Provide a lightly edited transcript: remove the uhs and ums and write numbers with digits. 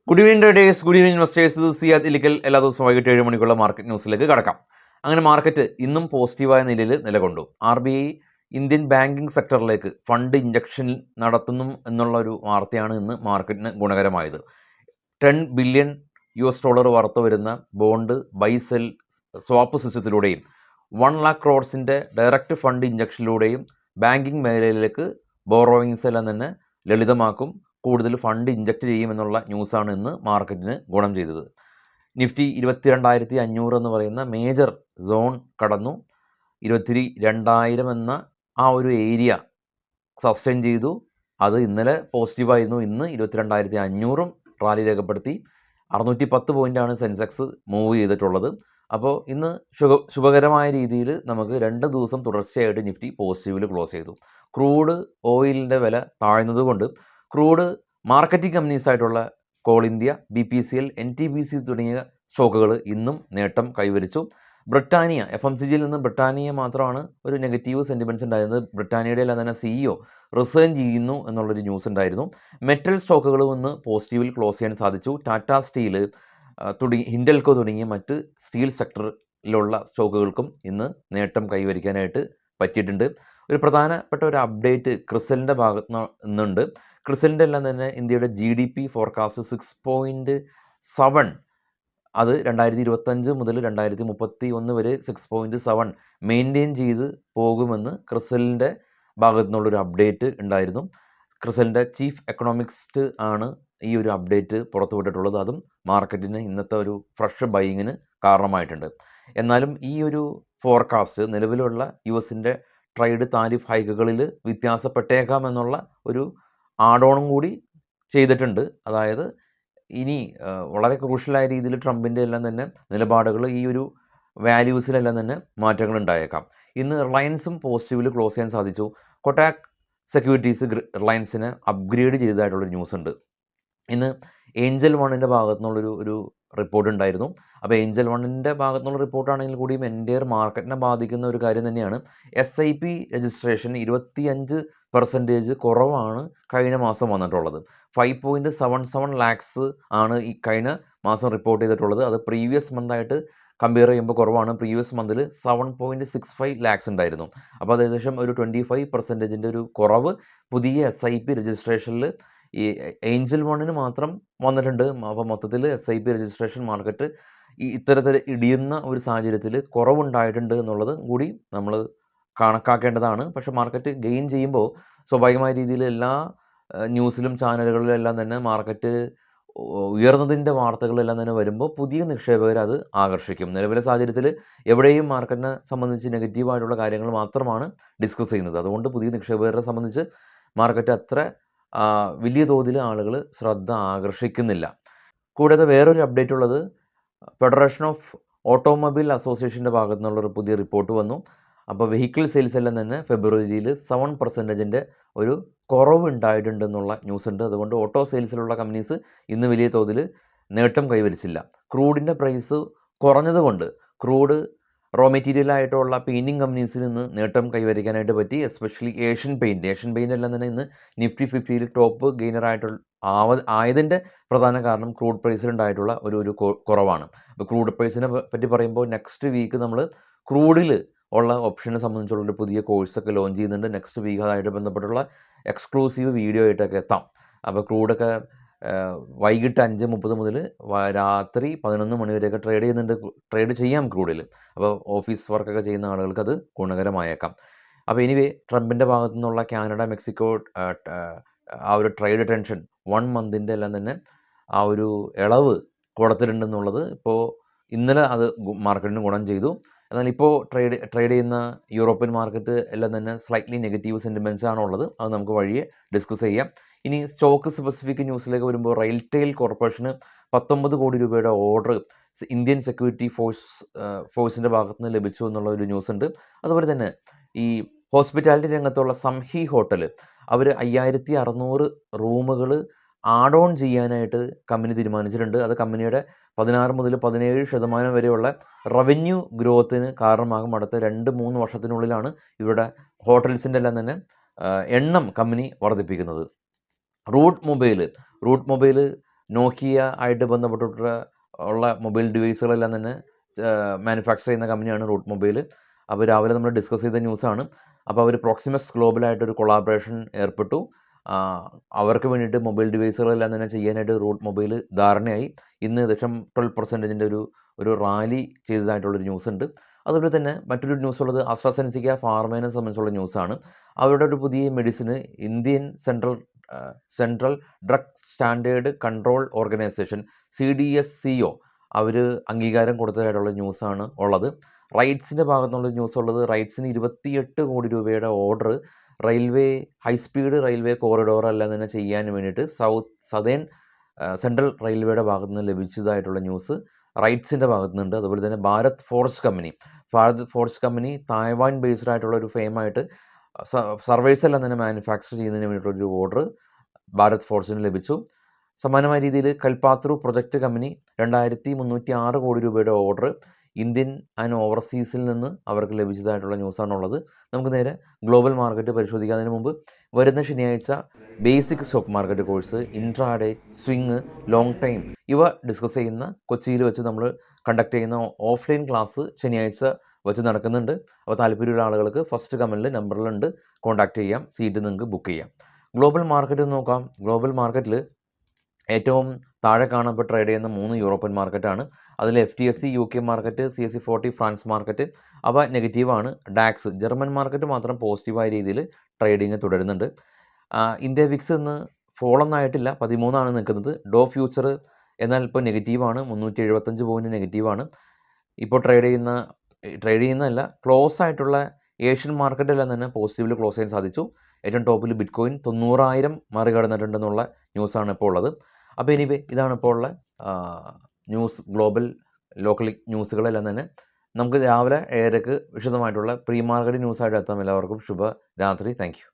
Good evening traders, good evening investors. Siyad Ilikkal എല്ലാ ദിവസവും വൈകിട്ട് 7 മണിക്കുള്ള മാർക്കറ്റ് ന്യൂസിലേക്ക് കടക്കാം. അങ്ങനെ മാർക്കറ്റ് ഇന്നും പോസിറ്റീവായ നിലയിൽ നിലകൊണ്ടു. RBI ഇന്ത്യൻ ബാങ്കിങ് സെക്ടറിലേക്ക് ഫണ്ട് ഇഞ്ചക്ഷൻ നടത്തുന്നു എന്നുള്ള ഒരു വാർത്തയാണ് ഇന്ന് മാർക്കറ്റിന് ഗുണകരമായത്. $10 ബില്യൺ വർത്ത് വരുന്ന ബോണ്ട് ബൈ സെൽ സ്വാപ്പ് സിസ്റ്റത്തിലൂടെയും 1 lakh crores ഡയറക്റ്റ് ഫണ്ട് ഇഞ്ചക്ഷനിലൂടെയും ബാങ്കിങ് മേഖലയിലേക്ക് ബോറോയിങ്സ് എല്ലാം തന്നെ ലളിതമാക്കും, കൂടുതൽ ഫണ്ട് ഇഞ്ചക്ട് ചെയ്യുമെന്നുള്ള ന്യൂസാണ് ഇന്ന് മാർക്കറ്റിന് ഗുണം ചെയ്തത്. നിഫ്റ്റി 22,500 എന്ന് പറയുന്ന മേജർ സോൺ കടന്നു. 22,000 എന്ന ആ ഒരു ഏരിയ സസ്റ്റെയിൻ ചെയ്തു. അത് ഇന്നലെ പോസിറ്റീവായിരുന്നു. ഇന്ന് 22,500 റാലി രേഖപ്പെടുത്തി. 610 പോയിൻ്റാണ് സെൻസെക്സ് മൂവ് ചെയ്തിട്ടുള്ളത്. അപ്പോൾ ഇന്ന് ശുഭകരമായ രീതിയിൽ നമുക്ക് 2 ദിവസം തുടർച്ചയായിട്ട് നിഫ്റ്റി പോസിറ്റീവിൽ ക്ലോസ് ചെയ്തു. ക്രൂഡ് ഓയിലിൻ്റെ വില താഴ്ന്നതുകൊണ്ട് ക്രൂഡ് മാർക്കറ്റിംഗ് കമ്പനീസ് ആയിട്ടുള്ള കോൾ ഇന്ത്യ, BPCL, NTPC തുടങ്ങിയ സ്റ്റോക്കുകൾ ഇന്നും നേട്ടം കൈവരിച്ചു. ബ്രിട്ടാനിയ FMCGയിൽ നിന്ന് ബ്രിട്ടാനിയ മാത്രമാണ് ഒരു നെഗറ്റീവ് സെൻറ്റിമെൻറ്റ്സ് ഉണ്ടായിരുന്നത്. ബ്രിട്ടാനിയയുടെ എല്ലാം തന്നെ CEO റിസൈൻ ചെയ്യുന്നു എന്നുള്ളൊരു ന്യൂസ് ഉണ്ടായിരുന്നു. മെറ്റൽ സ്റ്റോക്കുകളും ഇന്ന് പോസിറ്റീവിൽ ക്ലോസ് ചെയ്യാൻ സാധിച്ചു. ടാറ്റ സ്റ്റീൽ ഹിൻഡൽകോ തുടങ്ങിയ മറ്റ് സ്റ്റീൽ സെക്ടറിലുള്ള സ്റ്റോക്കുകൾക്കും ഇന്ന് നേട്ടം കൈവരിക്കാനായിട്ട് പറ്റിയിട്ടുണ്ട്. ഒരു പ്രധാനപ്പെട്ട ഒരു അപ്ഡേറ്റ് ക്രിസലിൻ്റെ ഭാഗത്ത് നിന്നുണ്ട്. ക്രിസലിൻ്റെ എല്ലാം തന്നെ ഇന്ത്യയുടെ GDP ഫോർകാസ്റ്റ് 6.7, അത് 2025 മുതൽ 2031 വരെ 6.7 മെയിൻറ്റെയിൻ ചെയ്ത് പോകുമെന്ന് ക്രിസലിൻ്റെ ഭാഗത്തു നിന്നുള്ളൊരു അപ്ഡേറ്റ് ഉണ്ടായിരുന്നു. ക്രിസലിൻ്റെ ചീഫ് എക്കണോമിക്സ്റ്റ് ആണ് ഈ ഒരു അപ്ഡേറ്റ് പുറത്തുവിട്ടിട്ടുള്ളത്. അതും മാർക്കറ്റിന് ഇന്നത്തെ ഒരു ഫ്രഷ് ബൈയിങ്ങിന് കാരണമായിട്ടുണ്ട്. എന്നാലും ഈ ഒരു ഫോർകാസ്റ്റ് നിലവിലുള്ള US ട്രേഡ് താരിഫ് ഹൈക്കുകളിൽ വ്യത്യാസപ്പെട്ടേക്കാമെന്നുള്ള ഒരു ആഡോണും കൂടി ചെയ്തിട്ടുണ്ട്. അതായത് ഇനി വളരെ ക്രൂഷ്യലായ രീതിയിൽ ട്രംപിൻ്റെ എല്ലാം തന്നെ നിലപാടുകൾ ഈ ഒരു വാല്യൂസിലെല്ലാം തന്നെ മാറ്റങ്ങൾ ഉണ്ടായേക്കാം. ഇന്ന് റിലയൻസും പോസിറ്റീവിൽ ക്ലോസ് ചെയ്യാൻ സാധിച്ചു. കൊട്ടാക് സെക്യൂരിറ്റീസ് റിലയൻസിനെ അപ്ഗ്രേഡ് ചെയ്തതായിട്ടുള്ളൊരു ന്യൂസ് ഉണ്ട്. ഇന്ന് ഏഞ്ചൽ വണ്ണിൻ്റെ ഭാഗത്തു നിന്നുള്ളൊരു റിപ്പോർട്ട് ഉണ്ടായിരുന്നു. അപ്പോൾ ഏഞ്ചൽ വണ്ണിൻ്റെ ഭാഗത്തു നിന്നുള്ള റിപ്പോർട്ടാണെങ്കിൽ കൂടിയും എൻ്റയർ മാർക്കറ്റിനെ ബാധിക്കുന്ന ഒരു കാര്യം തന്നെയാണ്. SIP രജിസ്ട്രേഷൻ 25% കുറവാണ് കഴിഞ്ഞ മാസം വന്നിട്ടുള്ളത്. 5.77 lakhs ആണ് ഈ കഴിഞ്ഞ മാസം റിപ്പോർട്ട് ചെയ്തിട്ടുള്ളത്. അത് പ്രീവിയസ് മന്തായിട്ട് കമ്പയർ ചെയ്യുമ്പോൾ കുറവാണ്. പ്രീവിയസ് മന്തിൽ 7.65 lakhs ഉണ്ടായിരുന്നു. അപ്പോൾ അത് ഏകദേശം ഒരു 25% ഒരു കുറവ് പുതിയ SIP രജിസ്ട്രേഷനിൽ ഈ ഏഞ്ചൽ വണ്ണിന് മാത്രം വന്നിട്ടുണ്ട്. അപ്പോൾ മൊത്തത്തിൽ SIP രജിസ്ട്രേഷൻ മാർക്കറ്റ് ഇത്തരത്തിൽ ഇടിയുന്ന ഒരു സാഹചര്യത്തിൽ കുറവുണ്ടായിട്ടുണ്ട് എന്നുള്ളത് കൂടി നമ്മൾ കണക്കാക്കേണ്ടതാണ്. പക്ഷേ മാർക്കറ്റ് ഗെയിൻ ചെയ്യുമ്പോൾ സ്വാഭാവികമായ രീതിയിൽ എല്ലാ ന്യൂസിലും ചാനലുകളിലും എല്ലാം തന്നെ മാർക്കറ്റ് ഉയർന്നതിൻ്റെ വാർത്തകളെല്ലാം തന്നെ വരുമ്പോൾ പുതിയ നിക്ഷേപകർ അത് ആകർഷിക്കും. നിലവിലെ സാഹചര്യത്തിൽ എവിടെയും മാർക്കറ്റിനെ സംബന്ധിച്ച് നെഗറ്റീവായിട്ടുള്ള കാര്യങ്ങൾ മാത്രമാണ് ഡിസ്കസ് ചെയ്യുന്നത്. അതുകൊണ്ട് പുതിയ നിക്ഷേപകരെ സംബന്ധിച്ച് മാർക്കറ്റ് അത്ര വലിയ തോതിൽ ആളുകൾ ശ്രദ്ധ ആകർഷിക്കുന്നില്ല. കൂടാതെ വേറൊരു അപ്ഡേറ്റ് ഉള്ളത്, ഫെഡറേഷൻ ഓഫ് ഓട്ടോമൊബൈൽ അസോസിയേഷൻ്റെ ഭാഗത്തു നിന്നുള്ളൊരു പുതിയ റിപ്പോർട്ട് വന്നു. അപ്പോൾ വെഹിക്കിൾ സെയിൽസ് എല്ലാം തന്നെ ഫെബ്രുവരിയിൽ 7% ഒരു കുറവ് ഉണ്ടായിട്ടുണ്ടെന്നുള്ള ന്യൂസ് ഉണ്ട്. അതുകൊണ്ട് ഓട്ടോ സെയിൽസിലുള്ള കമ്പനീസ് ഇന്ന് വലിയ തോതിൽ നേട്ടം കൈവരിച്ചില്ല. ക്രൂഡിൻ്റെ പ്രൈസ് കുറഞ്ഞതുകൊണ്ട് ക്രൂഡ് റോ മെറ്റീരിയലായിട്ടുള്ള പെയിൻറ്റിങ് കമ്പനീസിൽ നിന്ന് നേട്ടം കൈവരിക്കാനായിട്ട് പറ്റി. എസ്പെഷ്യലി ഏഷ്യൻ പെയിൻറ്റ് എല്ലാം തന്നെ ഇന്ന് നിഫ്റ്റി 50യിൽ ടോപ്പ് ഗെയിനറായിട്ടുള്ള ആയതിൻ്റെ പ്രധാന കാരണം ക്രൂഡ് പ്രൈസിലുണ്ടായിട്ടുള്ള ഒരു കുറവാണ്. അപ്പോൾ ക്രൂഡ് പ്രൈസിനെ പറ്റി പറയുമ്പോൾ നെക്സ്റ്റ് വീക്ക് നമ്മൾ ക്രൂഡിൽ ഉള്ള ഓപ്ഷനെ സംബന്ധിച്ചുള്ളൊരു പുതിയ കോഴ്സൊക്കെ ലോഞ്ച് ചെയ്യുന്നുണ്ട്. നെക്സ്റ്റ് വീക്ക് അതായിട്ട് ബന്ധപ്പെട്ടുള്ള എക്സ്ക്ലൂസീവ് വീഡിയോ ആയിട്ടൊക്കെ എത്താം. അപ്പോൾ ക്രൂഡൊക്കെ വൈകിട്ട് 5:30 മുതൽ രാത്രി 11 മണി വരെയൊക്കെ ട്രേഡ് ചെയ്യാം ക്രൂഡിൽ. അപ്പോൾ ഓഫീസ് വർക്കൊക്കെ ചെയ്യുന്ന ആളുകൾക്ക് അത് ഗുണകരമായേക്കാം. അപ്പോൾ എനിവേ ട്രംപിൻ്റെ ഭാഗത്തു നിന്നുള്ള കാനഡ, മെക്സിക്കോ ആ ഒരു ട്രേഡ് ടെൻഷൻ 1 മന്തിൻ്റെ എല്ലാം തന്നെ ആ ഒരു ഇളവ് കൊടുത്തിട്ടുണ്ടെന്നുള്ളത് ഇപ്പോൾ ഇന്നലെ അത് മാർക്കറ്റിന് ഗുണം ചെയ്തു. എന്നാൽ ഇപ്പോൾ ട്രേഡ് ചെയ്യുന്ന യൂറോപ്യൻ മാർക്കറ്റ് എല്ലാം തന്നെ സ്ലൈറ്റ്ലി നെഗറ്റീവ് സെൻറ്റിമെൻറ്റ്സ് ആണുള്ളത്. അത് നമുക്ക് വഴിയെ ഡിസ്കസ് ചെയ്യാം. ഇനി സ്റ്റോക്ക് സ്പെസിഫിക് ന്യൂസിലേക്ക് വരുമ്പോൾ റെയിൽടെൽ കോർപ്പറേഷന് 19 കോടി രൂപയുടെ ഓർഡർ ഇന്ത്യൻ സെക്യൂരിറ്റി ഫോഴ്സിൻ്റെ ഭാഗത്ത് നിന്ന് ലഭിച്ചു എന്നുള്ള ഒരു ന്യൂസ് ഉണ്ട്. അതുപോലെ തന്നെ ഈ ഹോസ്പിറ്റാലിറ്റി രംഗത്തുള്ള സംഹി ഹോട്ടൽ അവർ 5,600 റൂമുകൾ ആഡ് ഓൺ ചെയ്യാനായിട്ട് കമ്പനി തീരുമാനിച്ചിട്ടുണ്ട്. അത് കമ്പനിയുടെ 16 മുതൽ 17% വരെയുള്ള റവന്യൂ ഗ്രോത്തിന് കാരണമാകും. അടുത്ത 2-3 വർഷത്തിനുള്ളിലാണ് ഇവരുടെ ഹോട്ടൽസിൻ്റെ എല്ലാം തന്നെ എണ്ണം കമ്പനി വർദ്ധിപ്പിക്കുന്നത്. റൂട്ട് മൊബൈൽ നോക്കിയ ആയിട്ട് ബന്ധപ്പെട്ടിട്ടുള്ള മൊബൈൽ ഡിവൈസുകളെല്ലാം തന്നെ മാനുഫാക്ചർ ചെയ്യുന്ന കമ്പനിയാണ് റൂട്ട് മൊബൈൽ. അപ്പോൾ രാവിലെ നമ്മൾ ഡിസ്കസ് ചെയ്ത ന്യൂസാണ്. അപ്പോൾ അവർ പ്രോക്സിമസ് ഗ്ലോബലായിട്ടൊരു കൊളാബറേഷൻ ഏർപ്പെട്ടു. അവർക്ക് വേണ്ടിയിട്ട് മൊബൈൽ ഡിവൈസുകളെല്ലാം തന്നെ ചെയ്യാനായിട്ട് റൂട്ട് മൊബൈൽ ധാരണയായി. ഇന്ന് ഏകദേശം 12% ഒരു റാലി ചെയ്തതായിട്ടുള്ളൊരു ന്യൂസ് ഉണ്ട്. അതുപോലെ തന്നെ മറ്റൊരു ന്യൂസ് ഉള്ളത് ആസ്ട്രാസെനസിക്ക ഫാർമേനെ സംബന്ധിച്ചുള്ള ന്യൂസാണ്. അവരുടെ ഒരു പുതിയ medicine Indian central drug standard control organisation CDSCO അവർ അംഗീകാരം കൊടുത്തതായിട്ടുള്ള ന്യൂസാണ് ഉള്ളത്. റൈറ്റ്സിൻ്റെ ഭാഗത്തുനിന്നുള്ള ന്യൂസ് ഉള്ളത്, റൈറ്റ്സിന് 28 കോടി രൂപയുടെ order railway high speed railway corridor എല്ലാം തന്നെ ചെയ്യാൻ വേണ്ടിയിട്ട് സതേൺ സെൻട്രൽ റെയിൽവേയുടെ ഭാഗത്തു നിന്ന് ലഭിച്ചതായിട്ടുള്ള ന്യൂസ് റൈറ്റ്സിൻ്റെ ഭാഗത്തു നിന്നുണ്ട്. അതുപോലെ തന്നെ Bharat forge company Taiwan based ആയിട്ടുള്ള ഒരു ഫെയിമായിട്ട് സർവേഴ്സ് എല്ലാം തന്നെ മാനുഫാക്ചർ ചെയ്യുന്നതിന് വേണ്ടിയിട്ടുള്ളൊരു ഓർഡർ ഭാരത് ഫോർജിന് ലഭിച്ചു. സമാനമായ രീതിയിൽ കൽപാത്രു പ്രൊജക്റ്റ് കമ്പനി 2306 കോടി രൂപയുടെ ഓർഡർ ഇന്ത്യൻ ആൻഡ് ഓവർസീസിൽ നിന്ന് അവർക്ക് ലഭിച്ചതായിട്ടുള്ള ന്യൂസാണുള്ളത്. നമുക്ക് നേരെ ഗ്ലോബൽ മാർക്കറ്റ് പരിശോധിക്കുന്നതിന് മുമ്പ് വരുന്ന ശനിയാഴ്ച basic stock market course, intraday, swing, long time ഇവ ഡിസ്കസ് ചെയ്യുന്ന കൊച്ചിയിൽ വെച്ച് നമ്മൾ കണ്ടക്ട് ചെയ്യുന്ന ഓഫ്ലൈൻ ക്ലാസ് ശനിയാഴ്ച വെച്ച് നടക്കുന്നുണ്ട്. അപ്പോൾ താല്പര്യമുള്ള ആളുകൾക്ക് ഫസ്റ്റ് കമൻറ്റിൽ നമ്പറിലുണ്ട്, കോൺടാക്ട് ചെയ്യാം, സീറ്റ് നിങ്ങൾക്ക് ബുക്ക് ചെയ്യാം. ഗ്ലോബൽ മാർക്കറ്റ് നോക്കാം. ഗ്ലോബൽ മാർക്കറ്റിൽ ഏറ്റവും താഴെ കാണുമ്പോൾ ട്രേഡ് ചെയ്യുന്ന 3 യൂറോപ്യൻ മാർക്കറ്റാണ്. അതിൽ FTSE UK market, CAC 40 France market അവ നെഗറ്റീവാണ്. ഡാക്സ് ജർമ്മൻ മാർക്കറ്റ് മാത്രം പോസിറ്റീവായ രീതിയിൽ ട്രേഡിങ് തുടരുന്നുണ്ട്. ഇന്ത്യ വിക്സ് ഇന്ന് ഫോളൊന്നായിട്ടില്ല, 13 നിൽക്കുന്നത്. ഡോ ഫ്യൂച്ചർ എന്നാൽ ഇപ്പോൾ നെഗറ്റീവാണ്, 375 പോയിൻറ്റ് നെഗറ്റീവാണ്. ഇപ്പോൾ ട്രേഡ് ചെയ്യുന്നതല്ല, ക്ലോസ് ആയിട്ടുള്ള ഏഷ്യൻ മാർക്കറ്റെല്ലാം തന്നെ പോസിറ്റീവിൽ ക്ലോസ് ചെയ്യാൻ സാധിച്ചു. ഏറ്റവും ടോപ്പിൽ ബിറ്റ്കോയിൻ 90,000 മറികടന്നിട്ടുണ്ടെന്നുള്ള ന്യൂസാണ് ഇപ്പോൾ ഉള്ളത്. അപ്പോൾ എനിവേ ഇതാണ് ഇപ്പോൾ ഉള്ള ന്യൂസ്. ഗ്ലോബൽ ലോക്കൽ ന്യൂസുകളെല്ലാം തന്നെ നമുക്ക് രാവിലെ 7:00 വിശദമായിട്ടുള്ള പ്രീ മാർക്കറ്റ് ന്യൂസായിട്ട് എത്താം. എല്ലാവർക്കും ശുഭരാത്രി. Thank you.